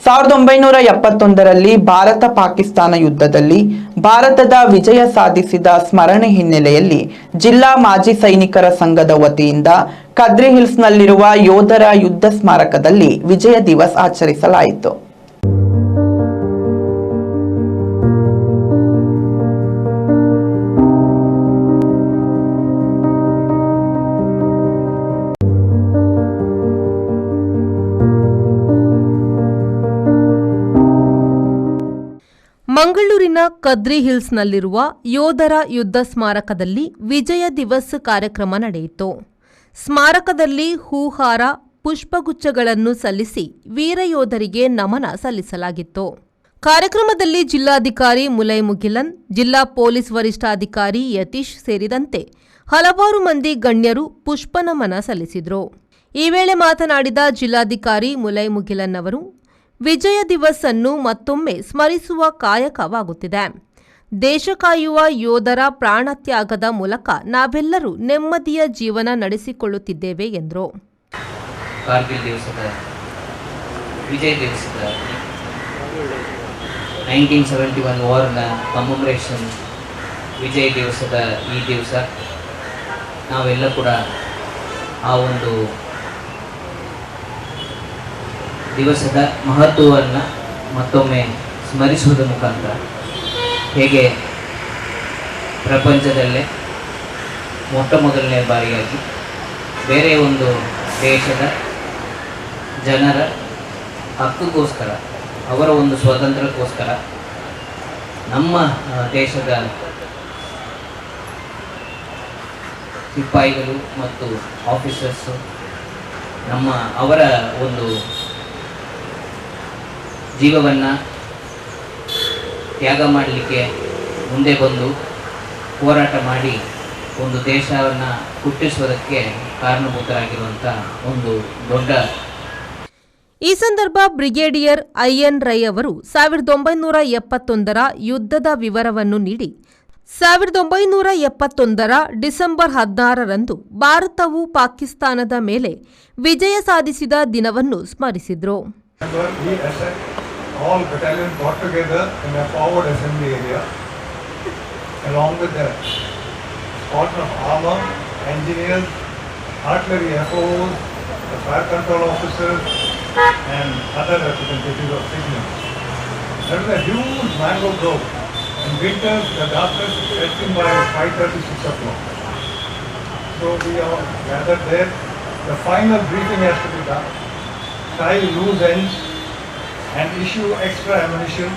1971ರಲ್ಲಿ ಭಾರತ ಪಾಕಿಸ್ತಾನ ಯುದ್ಧದಲ್ಲಿ ಭಾರತದ ವಿಜಯ ಸಾಧಿಸಿದ ಸ್ಮರಣೆ ಹಿನ್ನೆಲೆಯಲ್ಲಿ ಜಿಲ್ಲಾ ಮಾಜಿ ಸೈನಿಕರ ಸಂಘದ ವತಿಯಿಂದ ಕದ್ರಿ ಹಿಲ್ಸ್ನಲ್ಲಿರುವ ಯೋಧರ ಯುದ್ಧ ಸ್ಮಾರಕದಲ್ಲಿ ವಿಜಯ ದಿವಸ್ ಆಚರಿಸಲಾಯಿತು. ಮಂಗಳೂರಿನ ಕದ್ರಿ ಹಿಲ್ಸ್ನಲ್ಲಿರುವ ಯೋಧರ ಯುದ್ಧ ಸ್ಮಾರಕದಲ್ಲಿ ವಿಜಯ ದಿವಸ್ ಕಾರ್ಯಕ್ರಮ ನಡೆಯಿತು. ಸ್ಮಾರಕದಲ್ಲಿ ಹೂಹಾರ, ಪುಷ್ಪಗುಚ್ಛಗಳನ್ನು ಸಲ್ಲಿಸಿ ವೀರಯೋಧರಿಗೆ ನಮನ ಸಲ್ಲಿಸಲಾಗಿತ್ತು. ಕಾರ್ಯಕ್ರಮದಲ್ಲಿ ಜಿಲ್ಲಾಧಿಕಾರಿ ಮುಲೈ ಮುಗಿಲನ್, ಜಿಲ್ಲಾ ಪೊಲೀಸ್ ವರಿಷ್ಠಾಧಿಕಾರಿ ಯತೀಶ್ ಸೇರಿದಂತೆ ಹಲವಾರು ಮಂದಿ ಗಣ್ಯರು ಪುಷ್ಪನಮನ ಸಲ್ಲಿಸಿದರು. ಈ ವೇಳೆ ಮಾತನಾಡಿದ ಜಿಲ್ಲಾಧಿಕಾರಿ ಮುಲೈ ಮುಗಿಲನ್ ಅವರು, ವಿಜಯ ದಿವಸ್ ಅನ್ನು ಮತ್ತೊಮ್ಮೆ ಸ್ಮರಿಸುವ ಕಾಯಕವಾಗುತ್ತಿದೆ. ದೇಶ ಕಾಯುವ ಯೋಧರ ಪ್ರಾಣತ್ಯಾಗದ ಮೂಲಕ ನಾವೆಲ್ಲರೂ ನೆಮ್ಮದಿಯ ಜೀವನ ನಡೆಸಿಕೊಳ್ಳುತ್ತಿದ್ದೇವೆ ಎಂದರು. ಕಾರ್ಗಿಲ್ ದಿವಸದ ವಿಜಯ ದಿವಸದ 1971 ವಾರ್ನ ಕಮೆಮೊರೇಷನ್ ವಿಜಯ ದಿವಸದ ಈ ದಿವಸ ನಾವೆಲ್ಲ ಕೂಡ ಆ ಒಂದು ದಿವಸದ ಮಹತ್ವವನ್ನು ಮತ್ತೊಮ್ಮೆ ಸ್ಮರಿಸುವುದರ ಮುಖಾಂತರ ಹೇಗೆ ಪ್ರಪಂಚದಲ್ಲೇ ಮೊಟ್ಟಮೊದಲನೇ ಬಾರಿಯಾಗಿ ಬೇರೆ ಒಂದು ದೇಶದ ಜನರ ಹಕ್ಕುಗೋಸ್ಕರ, ಅವರ ಒಂದು ಸ್ವಾತಂತ್ರ್ಯಕ್ಕೋಸ್ಕರ ನಮ್ಮ ದೇಶದ ಸಿಪಾಯಿಗಳು ಮತ್ತು ಆಫೀಸರ್ಸು ಅವರ ಒಂದು ಜೀವವನ್ನು ತ್ಯಾಗ ಮಾಡಲಿಕ್ಕೆ ಮುಂದೆ ಬಂದು ಹೋರಾಟ ಮಾಡಿ ಒಂದು ದೇಶವನ್ನು ಹುಟ್ಟಿಸುವುದಕ್ಕೆ ಕಾರಣಭೂತರಾಗಿರುವಂಥ ಒಂದು ದೊಡ್ಡ. ಈ ಸಂದರ್ಭ ಬ್ರಿಗೇಡಿಯರ್ ಐಎನ್ ರೈ ಅವರು 1971ರ ಯುದ್ಧದ ವಿವರವನ್ನು ನೀಡಿ 1971ರ ಡಿಸೆಂಬರ್ 16ರಂದು ಭಾರತವು ಪಾಕಿಸ್ತಾನದ ಮೇಲೆ ವಿಜಯ ಸಾಧಿಸಿದ ದಿನವನ್ನು ಸ್ಮರಿಸಿದರು. All battalions got together in a forward assembly area along with the squadron of armor, engineers, artillery FOs, the fire control officers and other representatives of signals. There was a huge mango grove. In winters the darkness sets in by 5:30, 6 o'clock. So we all gathered there. The final briefing has to be done. Tie loose ends and issue extra ammunition,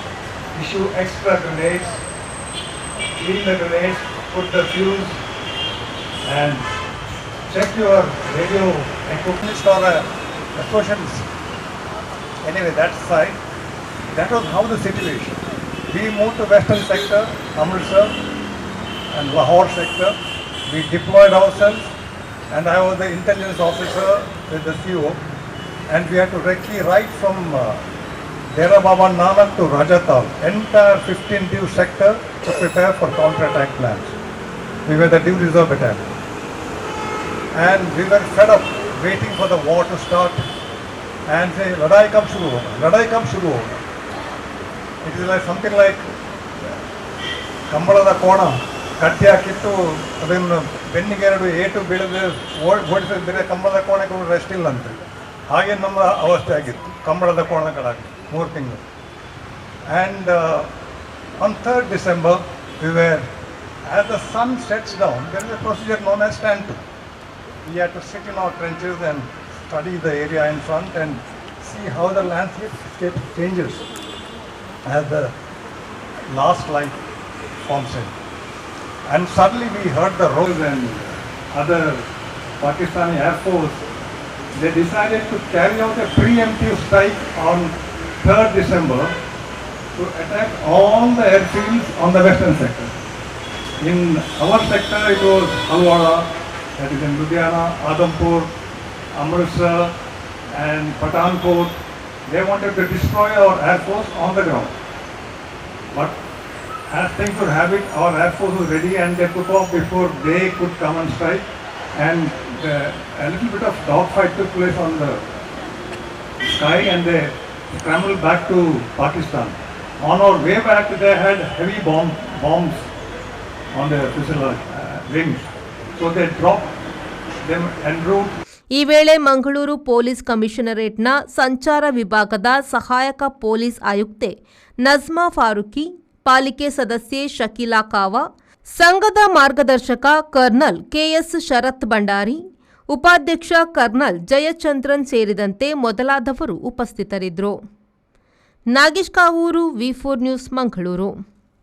issue extra grenades, clean the grenades, put the fuse and check your radio equipment or questions. Anyway, that side, that was how the situation. We moved to western sector, Amritsar and Lahore sector. We deployed ourselves and I was the intelligence officer with the CO and we had to recce right from Dera Baba Nanak to Rajatal, entire 15 Div sector to prepare for counter-attack plans. We were the Div Reserve Battalion. And we were fed up waiting for the war to start and say, Ladai kam shuru hoga, Ladai kam shuru hoga. It is like something like Kambalada Kona, Katya Kittu, then Bennigeredu A2 Bidade, what is it, Kambalada Kona could rest in London. ಹಾಗೆ ನಮ್ಮ ಅವಸ್ಥೆ ಆಗಿತ್ತು ಕಂಬಳದ ಕೋಣಗಳಾಗಿ 3 ತಿಂಗಳು. And on 3rd December we were, as the sun sets down, there is a procedure known as stand to. We had to sit in our trenches and study the area in front and see how the landscape changes as the last light forms in. And suddenly we heard the roars and other Pakistani Air Force. They decided to carry out a preemptive strike on 3rd December to attack all the airfields on the western sector. In our sector it was Halwara, that is in Ludhiana, Adampur, Amritsar and Pathankot. They wanted to destroy our Air Force on the ground. But as things would have it, our Air Force was ready and they took off before they could come and strike. And a little bit of dogfight took place on the sky and they scrambled back to Pakistan. On our way back, they had heavy bombs on the fuselage wings. So they dropped them en route. ಈ ವೇಳೆ Mangaluru police ಕಮಿಷನರೇಟ್ನ ಸಂಚಾರ ವಿಭಾಗದ ಸಹಾಯಕ police ಆಯುಕ್ತೆ Najma Farooqui, ಪಾಲಿಕೆ ಸದಸ್ಯೆ ಶಕೀಲಾ ಕಾವಾ, ಸಂಘದ ಮಾರ್ಗದರ್ಶಕ kernel KS ಶರತ್ ಭಂಡಾರಿ, ಉಪಾಧ್ಯಕ್ಷ kernel Jayachandran ಸೇರಿದಂತೆ ಮೊದಲಾದವರು ಉಪಸ್ಥಿತರಿದ್ದರು. ನಾಗೇಶ್ ಕಾವೂರು, ವಿ4 ನ್ಯೂಸ್, ಮಂಗಳೂರು.